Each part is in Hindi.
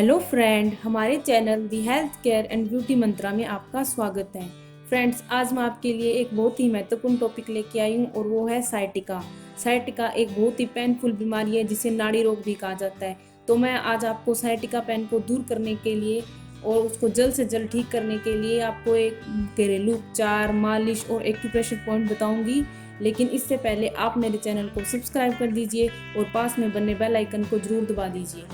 हेलो फ्रेंड, हमारे channel the health care and beauty mantra में आपका स्वागत है। फ्रेंड्स, आज मैं आपके लिए एक बहुत ही महत्वपूर्ण टॉपिक लेके आई हूँ और वो है साइटिका। साइटिका एक बहुत ही पेनफुल बीमारी है जिसे नाड़ी रोग भी कहा जाता है। तो मैं आज आपको साइटिका पेन को दूर करने के लिए और उसको जल्द से जल्द ठीक करने के लिए आपको एक घरेलू उपचार, मालिश और एक्यूप्रेशर पॉइंट बताऊंगी। लेकिन इससे पहले आप मेरे चैनल को सब्सक्राइब कर दीजिए और पास में बने बेल आइकन को जरूर दबा दीजिए।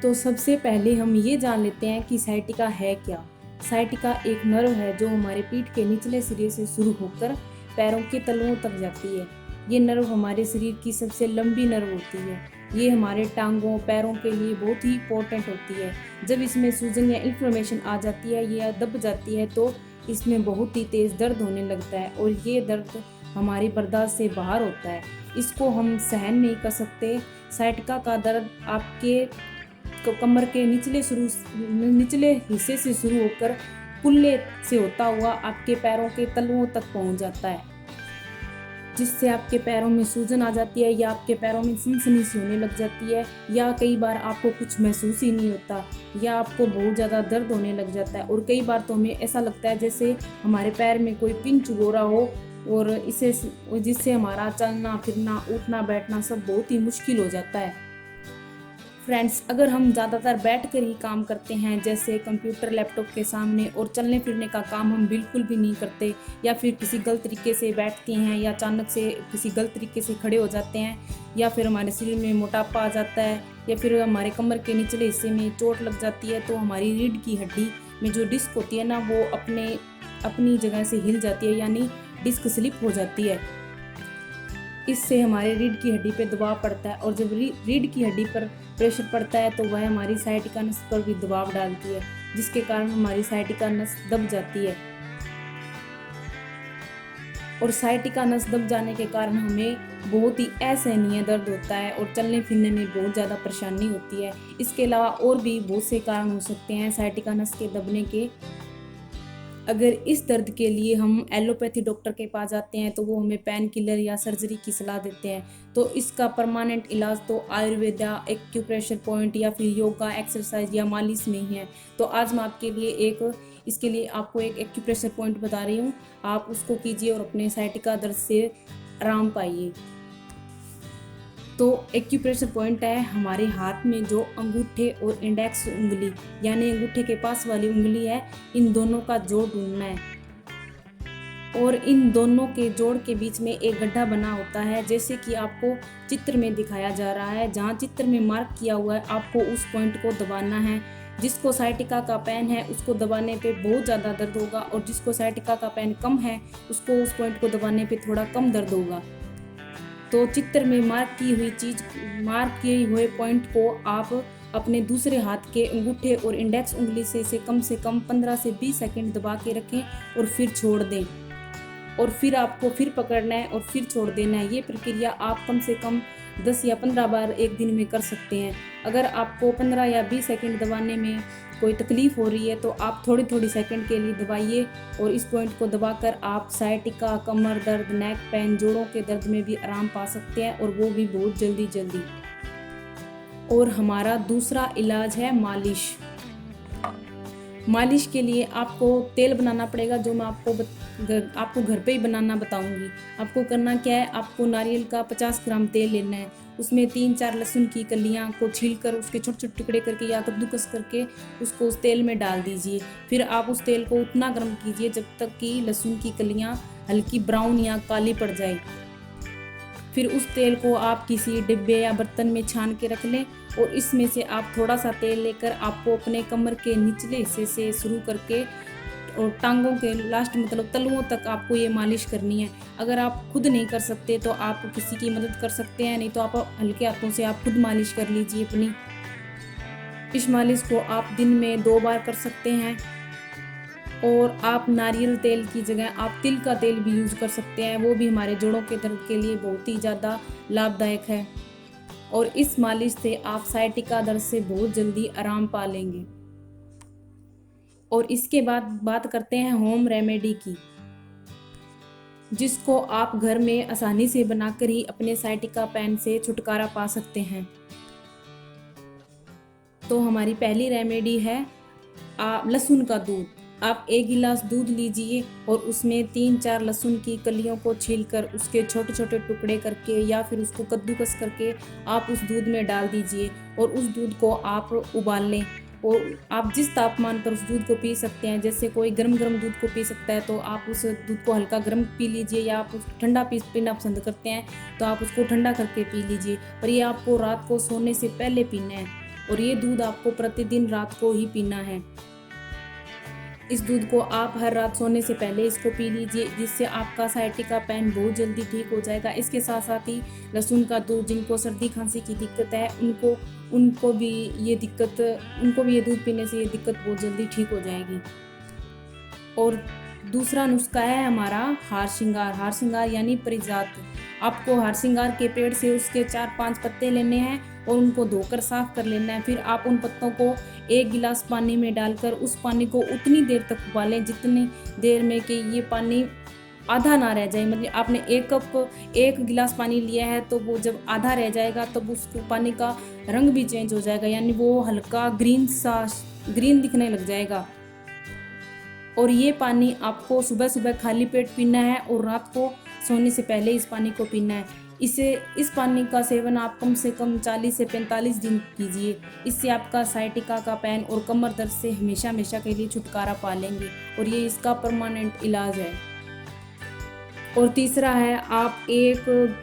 तो सबसे पहले हम ये जान लेते हैं कि साइटिका है क्या। साइटिका एक नर्व है जो हमारे पीठ के निचले सिरे से शुरू होकर पैरों के तलुओं तक जाती है। ये नर्व हमारे शरीर की सबसे लंबी नर्व होती है। ये हमारे टांगों पैरों के लिए बहुत ही इंपॉर्टेंट होती है। जब इसमें सूजन या इन्फ्लेमेशन आ जाती है या दब जाती है तो इसमें बहुत ही तेज दर्द होने लगता है और ये दर्द हमारी बर्दाश्त से बाहर होता है। इसको हम सहन नहीं कर सकते। साइटिका का दर्द आपके कमर के निचले हिस्से से शुरू होकर कुल्ले से होता हुआ आपके पैरों के तलुओं तक पहुंच जाता है, जिससे आपके पैरों में सूजन आ जाती है या आपके पैरों में सनसनी सी होने लग जाती है, या कई बार आपको कुछ महसूस ही नहीं होता या आपको बहुत ज़्यादा दर्द होने लग जाता है। और कई बार तो हमें ऐसा लगता है जैसे हमारे पैर में कोई पिन चुभो रहा हो और जिससे हमारा चलना फिरना उठना बैठना सब बहुत ही मुश्किल हो जाता है। फ्रेंड्स, अगर हम ज़्यादातर बैठकर ही काम करते हैं, जैसे कंप्यूटर लैपटॉप के सामने, और चलने फिरने का काम हम बिल्कुल भी नहीं करते, या फिर किसी गलत तरीके से बैठते हैं या अचानक से किसी गलत तरीके से खड़े हो जाते हैं, या फिर हमारे शरीर में मोटापा आ जाता है, या फिर हमारे कमर के निचले हिस्से में चोट लग जाती है, तो हमारी रीढ़ की हड्डी में जो डिस्क होती है ना, वो अपनी जगह से हिल जाती है, यानी डिस्क स्लिप हो जाती है। इससे हमारे रीढ़ की हड्डी पे दबाव पड़ता है और जब रीढ़ की हड्डी पर प्रेशर पड़ता है तो वह हमारी साइटिका नस पर भी दबाव डालती है, जिसके कारण हमारी साइटिका नस दब जाती है। और साइटिका नस दब जाने के कारण हमें बहुत ही असहनीय दर्द होता है और चलने फिरने में बहुत ज़्यादा परेशानी होती है। इसके अलावा और भी बहुत से कारण हो सकते हैं साइटिका नस के दबने के। अगर इस दर्द के लिए हम एलोपैथी डॉक्टर के पास जाते हैं तो वो हमें पेन किलर या सर्जरी की सलाह देते हैं। तो इसका परमानेंट इलाज तो आयुर्वेदा, एक्यूप्रेशर पॉइंट या फिर योगा, एक्सरसाइज या मालिश में ही है। तो आज मैं आपके लिए इसके लिए आपको एक एक्यूप्रेशर पॉइंट बता रही हूँ। आप उसको कीजिए और अपने साइटिका दर्द से आराम पाइए। तो एक्यूप्रेशर पॉइंट है हमारे हाथ में जो अंगूठे और इंडेक्स उंगली यानी अंगूठे के पास वाली उंगली है, इन दोनों का जोड़ ढूंढना है। और इन दोनों के जोड़ के बीच में एक गड्ढा बना होता है, जैसे कि आपको चित्र में दिखाया जा रहा है। जहाँ चित्र में मार्क किया हुआ है आपको उस पॉइंट को दबाना है। जिसको साइटिका का पेन है उसको दबाने पे बहुत ज़्यादा दर्द होगा, और जिसको साइटिका का पेन कम है उसको उस पॉइंट को दबाने पे थोड़ा कम दर्द होगा। तो चित्र में मार्क किए हुए पॉइंट को आप अपने दूसरे हाथ के अंगूठे और इंडेक्स उंगली से कम 15 से 20 सेकंड दबा के रखें और फिर छोड़ दें। और फिर आपको फिर पकड़ना है और फिर छोड़ देना है। ये प्रक्रिया आप कम से कम 10 या 15 बार एक दिन में कर सकते हैं। अगर आपको 15 या 20 सेकंड दबाने में कोई तकलीफ हो रही है तो आप थोड़ी थोड़ी सेकंड के लिए दबाइए, और इस पॉइंट को दबाकर आप साइटिका, कमर दर्द, नेक पेन, जोड़ों के दर्द में भी आराम पा सकते हैं, और वो भी बहुत जल्दी। और हमारा दूसरा इलाज है मालिश। मालिश के लिए आपको तेल बनाना पड़ेगा, जो मैं आपको घर पे ही बनाना बताऊंगी। आपको करना क्या है, आपको नारियल का 50 ग्राम तेल लेना है। उसमें 3-4 लहसुन की कलियां को छीलकर उसके छोटे छोटे टुकड़े करके या कद्दूकस करके उसको उस तेल में डाल दीजिए। फिर आप उस तेल को उतना गर्म कीजिए जब तक कि लहसुन की कलियां हल्की ब्राउन या काली पड़ जाए। फिर उस तेल को आप किसी डिब्बे या बर्तन में छान के रख लें, और इसमें से आप थोड़ा सा तेल लेकर आपको अपने कमर के निचले हिस्से से शुरू करके और टांगों के लास्ट मतलब तलुओं तक आपको ये मालिश करनी है। अगर आप खुद नहीं कर सकते तो आप किसी की मदद कर सकते हैं, नहीं तो आप हल्के हाथों से आप खुद मालिश कर लीजिए अपनी। इस मालिश को आप दिन में 2 बार कर सकते हैं, और आप नारियल तेल की जगह आप तिल का तेल भी यूज़ कर सकते हैं। वो भी हमारे जोड़ों के दर्द के लिए बहुत ही ज़्यादा लाभदायक है, और इस मालिश से आप साइटिका दर्द से बहुत जल्दी आराम पा लेंगे। और इसके बाद बात करते हैं होम रेमेडी की, जिसको आप घर में आसानी से बनाकर ही अपने साइटिका पेन से छुटकारा पा सकते हैं। तो हमारी पहली रेमेडी है लहसुन का दूध। आप 1 गिलास दूध लीजिए और उसमें 3-4 लहसुन की कलियों को छीलकर उसके छोटे छोटे टुकड़े करके या फिर उसको कद्दूकस करके आप उस दूध में डाल दीजिए और उस दूध को आप उबाल लें। और आप जिस तापमान पर उस दूध को पी सकते हैं, जैसे कोई गर्म गर्म दूध को पी सकता है तो आप उस दूध को हल्का गर्म पी लीजिए, या आप ठंडा पीना पसंद करते हैं तो आप उसको ठंडा करके पी लीजिए। पर ये आपको रात को सोने से पहले पीना है और ये दूध आपको प्रतिदिन रात को ही पीना है। इस दूध को आप हर रात सोने से पहले इसको पी लीजिए, जिससे आपका साइटिका पेन बहुत जल्दी ठीक हो जाएगा। इसके साथ साथ ही लहसुन का दूध, जिनको सर्दी खांसी की दिक्कत है उनको भी ये दूध पीने से ये दिक्कत बहुत जल्दी ठीक हो जाएगी। और दूसरा नुस्खा है हमारा हार श्रृंगार यानी परिजात। आपको हार श्रृंगार के पेड़ से उसके 4-5 पत्ते लेने हैं और उनको धोकर साफ कर लेना है। फिर आप उन पत्तों को 1 गिलास पानी में डालकर उस पानी को उतनी देर तक उबालें जितनी देर में कि ये पानी आधा ना रह जाए। मतलब आपने 1 गिलास पानी लिया है तो वो जब आधा रह जाएगा तब उस पानी का रंग भी चेंज हो जाएगा, यानी वो हल्का ग्रीन दिखने लग जाएगा। और ये पानी आपको सुबह सुबह खाली पेट पीना है और रात को सोने से पहले इस पानी को पीना है। इस पानी का सेवन आप कम से कम 40 से 45 दिन कीजिए। इससे आपका साइटिका का पेन और कमर दर्द से हमेशा हमेशा के लिए छुटकारा पा लेंगे और ये इसका परमानेंट इलाज है। और तीसरा है, आप 1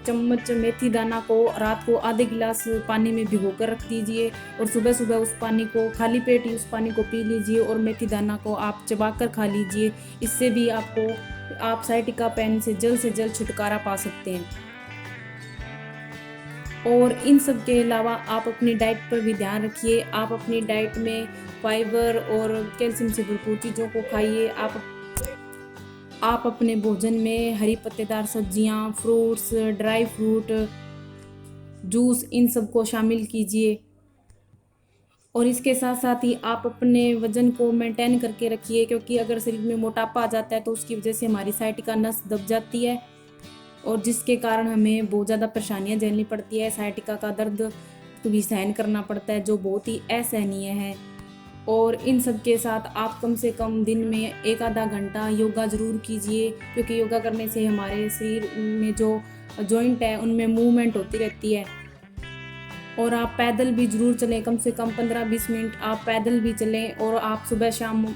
चम्मच मेथी दाना को रात को आधे गिलास पानी में भिगोकर रख दीजिए और सुबह सुबह उस पानी को खाली पेट ही उस पानी को पी लीजिए और मेथी दाना को आप चबाकर खा लीजिए। इससे भी आप साइटिका पेन से जल्द छुटकारा पा सकते हैं। और इन सब के अलावा आप अपनी डाइट पर भी ध्यान रखिए। आप अपनी डाइट में फाइबर और कैल्शियम से भरपूर चीज़ों को खाइए। आप अपने भोजन में हरी पत्तेदार सब्जियां, फ्रूट्स, ड्राई फ्रूट, जूस, इन सब को शामिल कीजिए। और इसके साथ साथ ही आप अपने वजन को मेंटेन करके रखिए, क्योंकि अगर शरीर में मोटापा आ जाता है तो उसकी वजह से हमारी साइटिका नस दब जाती है और जिसके कारण हमें बहुत ज़्यादा परेशानियां झेलनी पड़ती है। साइटिका का दर्द भी सहन करना पड़ता है जो बहुत ही असहनीय है। और इन सब के साथ आप कम से कम दिन में 1 आधा घंटा योगा ज़रूर कीजिए, क्योंकि योगा करने से हमारे शरीर में जो जॉइंट है उनमें मूवमेंट होती रहती है। और आप पैदल भी ज़रूर चलें, कम से कम 15-20 मिनट आप पैदल भी चलें और आप सुबह शाम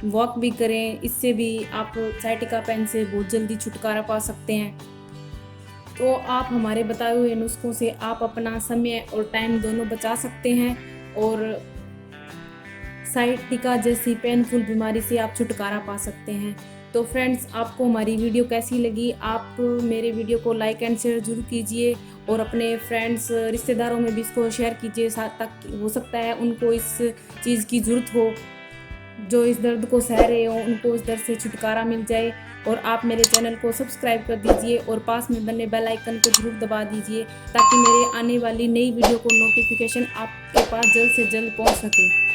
वॉक भी करें। इससे भी आप साइटिका पेन से बहुत जल्दी छुटकारा पा सकते हैं। तो आप हमारे बताए हुए नुस्खों से आप अपना समय और टाइम दोनों बचा सकते हैं और साइटिका जैसी पेनफुल बीमारी से आप छुटकारा पा सकते हैं। तो फ्रेंड्स, आपको हमारी वीडियो कैसी लगी? आप मेरे वीडियो को लाइक एंड शेयर जरूर कीजिए और अपने फ्रेंड्स, रिश्तेदारों में भी इसको शेयर कीजिए, ताकि हो सकता है उनको इस चीज़ की ज़रूरत हो, जो इस दर्द को सह रहे हो, उनको इस दर्द से छुटकारा मिल जाए। और आप मेरे चैनल को सब्सक्राइब कर दीजिए और पास में बने बेल आइकन को जरूर दबा दीजिए, ताकि मेरे आने वाली नई वीडियो को नोटिफिकेशन आपके पास जल्द से जल्द पहुंच सके।